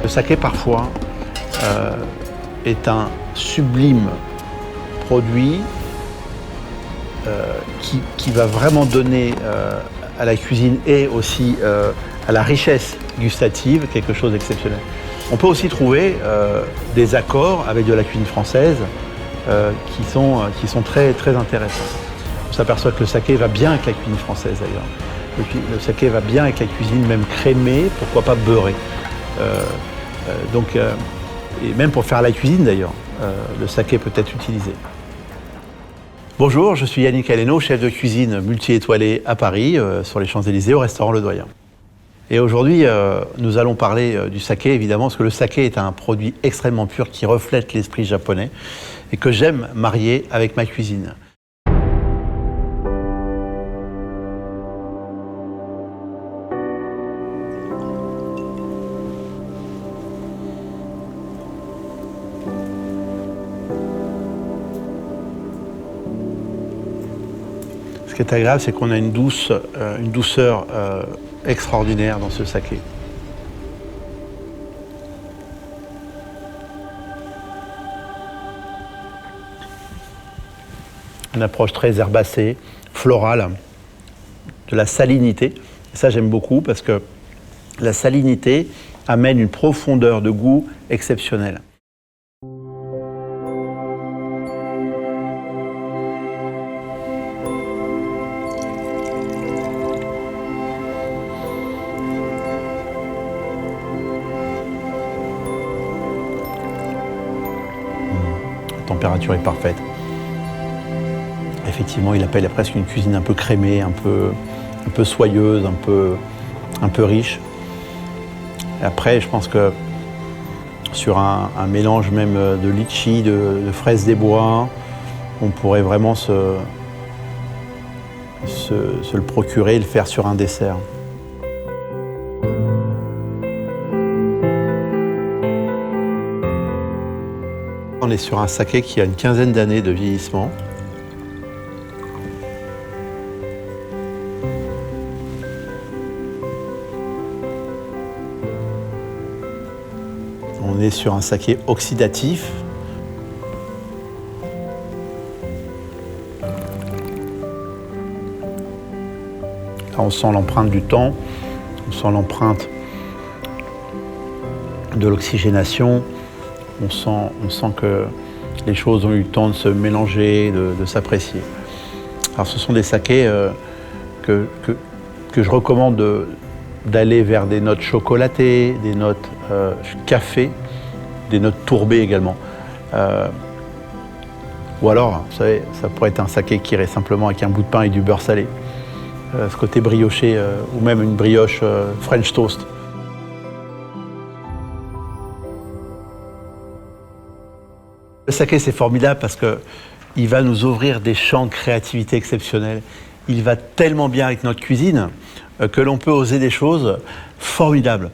Le saké, parfois, est un sublime produit qui va vraiment donner à la cuisine et aussi à la richesse gustative quelque chose d'exceptionnel. On peut aussi trouver des accords avec de la cuisine française qui sont très, très intéressants. On s'aperçoit que le saké va bien avec la cuisine française d'ailleurs. Le saké va bien avec la cuisine même crémée, pourquoi pas beurrée. Et même pour faire la cuisine d'ailleurs, le saké peut être utilisé. Bonjour, je suis Yannick Aleno, chef de cuisine multi-étoilé à Paris, sur les Champs-Élysées, au restaurant Le Doyen. Et aujourd'hui, nous allons parler du saké, évidemment, parce que le saké est un produit extrêmement pur qui reflète l'esprit japonais et que j'aime marier avec ma cuisine. Ce qui est agréable, c'est qu'on a une douceur extraordinaire dans ce saké. Une approche très herbacée, florale, de la salinité. Et ça, j'aime beaucoup parce que la salinité amène une profondeur de goût exceptionnelle. La température est parfaite. Effectivement, il appelle presque une cuisine un peu crémée, un peu soyeuse, un peu riche. Et après, je pense que sur un mélange même de litchi, de fraises des bois, on pourrait vraiment se le procurer et le faire sur un dessert. On est sur un saké qui a une quinzaine d'années de vieillissement. On est sur un saké oxydatif. Là, on sent l'empreinte du temps, on sent l'empreinte de l'oxygénation. On sent que les choses ont eu le temps de se mélanger, de s'apprécier. Alors ce sont des sakés que je recommande d'aller vers des notes chocolatées, des notes café, des notes tourbées également. Ou alors, vous savez, ça pourrait être un saké qui irait simplement avec un bout de pain et du beurre salé. Ce côté brioché, ou même une brioche French toast. Le saké, c'est formidable parce qu'il va nous ouvrir des champs de créativité exceptionnels. Il va tellement bien avec notre cuisine que l'on peut oser des choses formidables.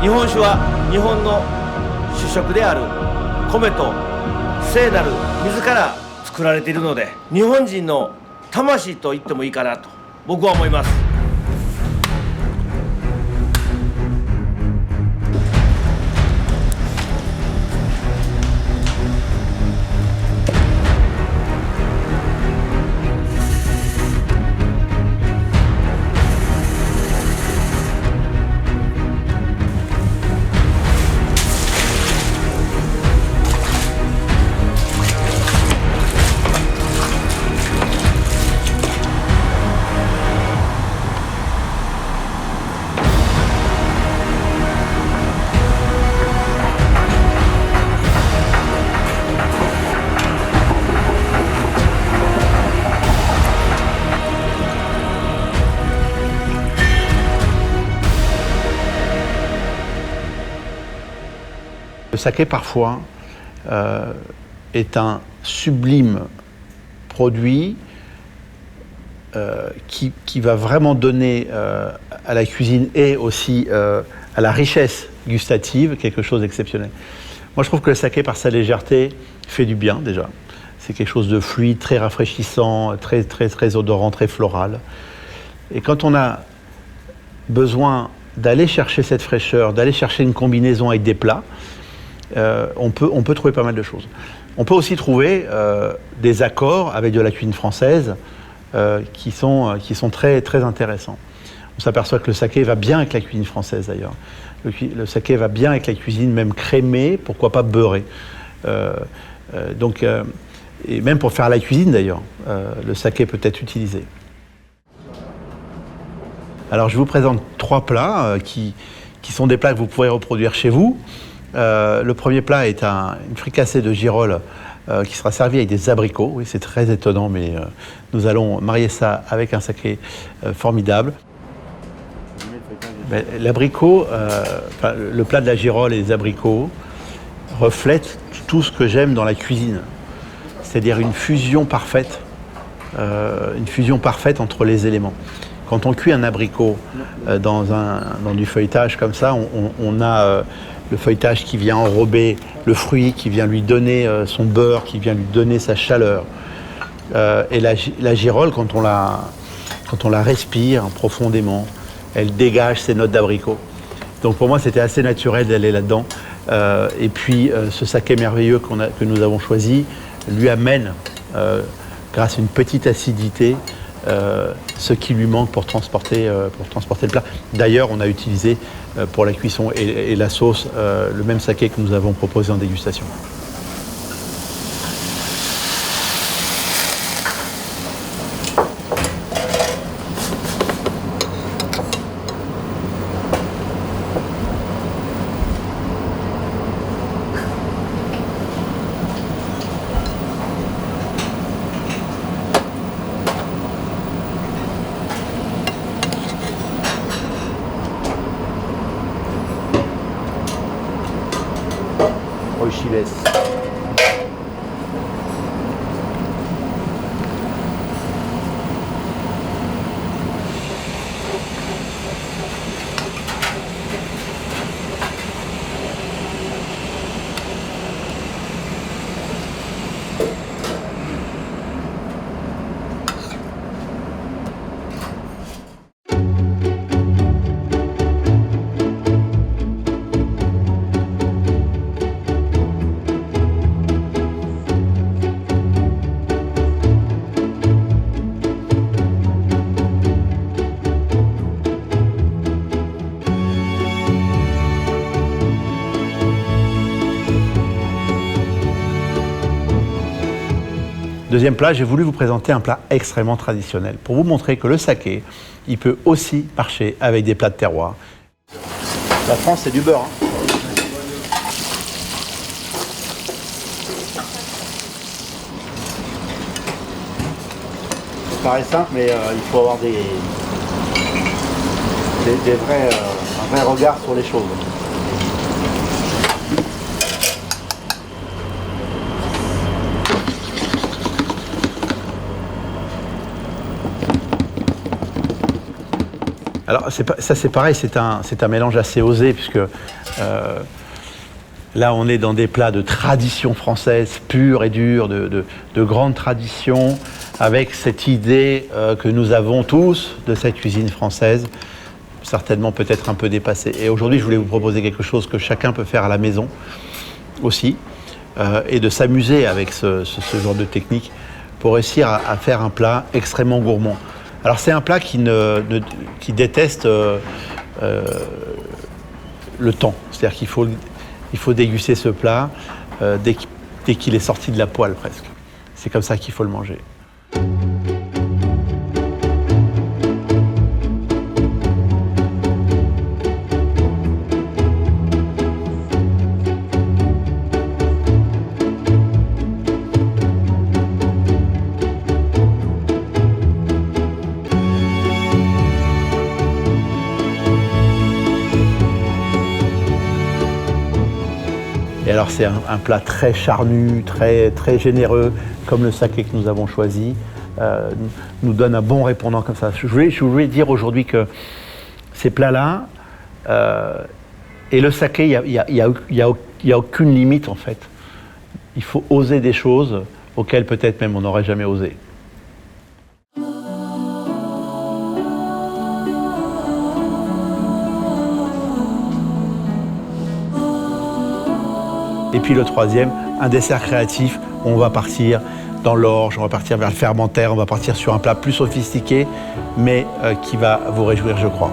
日本酒は日本の主食である米と聖なる水から作られているので、日本人の魂と言ってもいいかなと僕は思います。Le saké, parfois, est un sublime produit qui va vraiment donner à la cuisine et aussi à la richesse gustative quelque chose d'exceptionnel. Moi, je trouve que le saké, par sa légèreté, fait du bien déjà. C'est quelque chose de fluide, très rafraîchissant, très odorant, très floral. Et quand on a besoin d'aller chercher cette fraîcheur, d'aller chercher une combinaison avec des plats, on peut trouver pas mal de choses. On peut aussi trouver des accords avec de la cuisine française qui sont très intéressants. On s'aperçoit que le saké va bien avec la cuisine française d'ailleurs. Le saké va bien avec la cuisine même crémée, pourquoi pas beurrée. Et même pour faire la cuisine d'ailleurs, le saké peut être utilisé. Alors je vous présente 3 plats qui sont des plats que vous pourrez reproduire chez vous. Le premier plat est une fricassée de girolles qui sera servie avec des abricots. Oui, c'est très étonnant, mais nous allons marier ça avec un saké formidable. L'abricot, le plat de la girole et les abricots reflètent tout ce que j'aime dans la cuisine. C'est-à-dire une fusion parfaite entre les éléments. Quand on cuit un abricot dans du feuilletage comme ça, on a le feuilletage qui vient enrober le fruit, qui vient lui donner son beurre, qui vient lui donner sa chaleur. Et la girole, quand on la respire profondément, elle dégage ses notes d'abricot. Donc pour moi, c'était assez naturel d'aller là-dedans. Et puis ce saké merveilleux que nous avons choisi lui amène, grâce à une petite acidité, ce qui lui manque pour transporter le plat. D'ailleurs, on a utilisé pour la cuisson et la sauce le même saké que nous avons proposé en dégustation. Oishides. Deuxième plat, j'ai voulu vous présenter un plat extrêmement traditionnel pour vous montrer que le saké, il peut aussi marcher avec des plats de terroir. La France, c'est du beurre. Ça paraît simple, mais il faut avoir un vrai regard sur les choses. Alors ça c'est pareil, c'est un mélange assez osé puisque là on est dans des plats de tradition française pure et dure, de grande tradition, avec cette idée que nous avons tous de cette cuisine française, certainement peut-être un peu dépassée. Et aujourd'hui je voulais vous proposer quelque chose que chacun peut faire à la maison aussi, et de s'amuser avec ce genre de technique pour réussir à faire un plat extrêmement gourmand. Alors c'est un plat qui déteste le temps. C'est-à-dire qu'il faut déguster ce plat dès qu'il est sorti de la poêle presque. C'est comme ça qu'il faut le manger. Et alors c'est un plat très charnu, très, très généreux, comme le saké que nous avons choisi, nous donne un bon répondant comme ça. Je voulais dire aujourd'hui que ces plats-là, et le saké, il y a aucune limite en fait. Il faut oser des choses auxquelles peut-être même on n'aurait jamais osé. Et puis le troisième, un dessert créatif, on va partir dans l'orge, on va partir vers le fermentaire, on va partir sur un plat plus sophistiqué, mais qui va vous réjouir, je crois.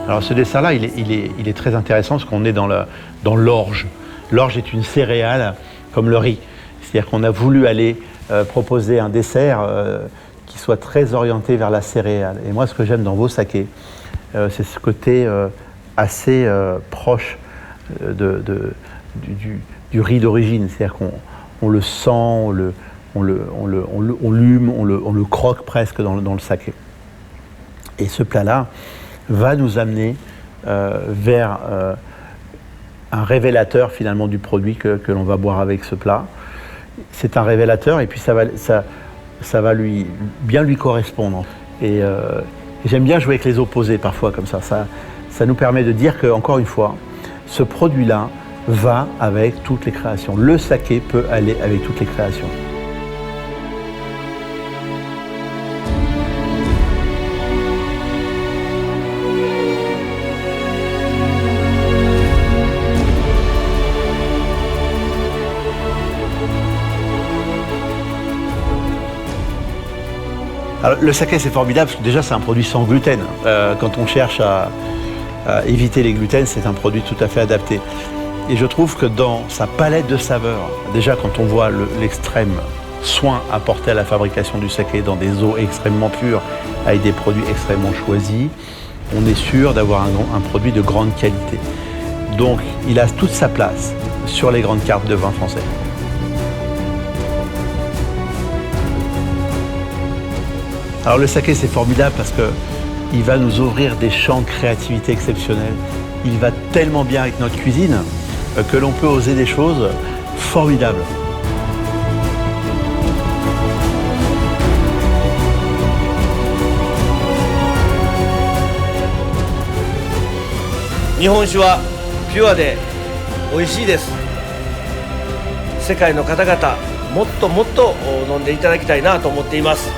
Alors ce dessert-là, il est très intéressant parce qu'on est dans l'orge. L'orge est une céréale comme le riz. C'est-à-dire qu'on a voulu aller proposer un dessert qui soit très orienté vers la céréale. Et moi, ce que j'aime dans vos sakés, c'est ce côté assez proche du riz d'origine. C'est-à-dire qu'on le sent, on l'hume, on le croque presque dans le saké. Et ce plat-là va nous amener vers un révélateur finalement du produit que l'on va boire avec ce plat. C'est un révélateur et puis ça va bien lui correspondre. Et j'aime bien jouer avec les opposés parfois comme ça. Ça nous permet de dire que, encore une fois, ce produit-là va avec toutes les créations. Le saké peut aller avec toutes les créations. Alors, le saké, c'est formidable parce que déjà, c'est un produit sans gluten. Quand on cherche à éviter les gluten, c'est un produit tout à fait adapté. Et je trouve que dans sa palette de saveurs, déjà quand on voit l'extrême soin apporté à la fabrication du saké dans des eaux extrêmement pures, avec des produits extrêmement choisis, on est sûr d'avoir un produit de grande qualité. Donc, il a toute sa place sur les grandes cartes de vin français. Alors le saké, c'est formidable parce qu'il va nous ouvrir des champs de créativité exceptionnels. Il va tellement bien avec notre cuisine que l'on peut oser des choses formidables. Nihonshu wa pure de oishii desu. 世界の方々、もっともっと飲んでいただきたいなと思っています。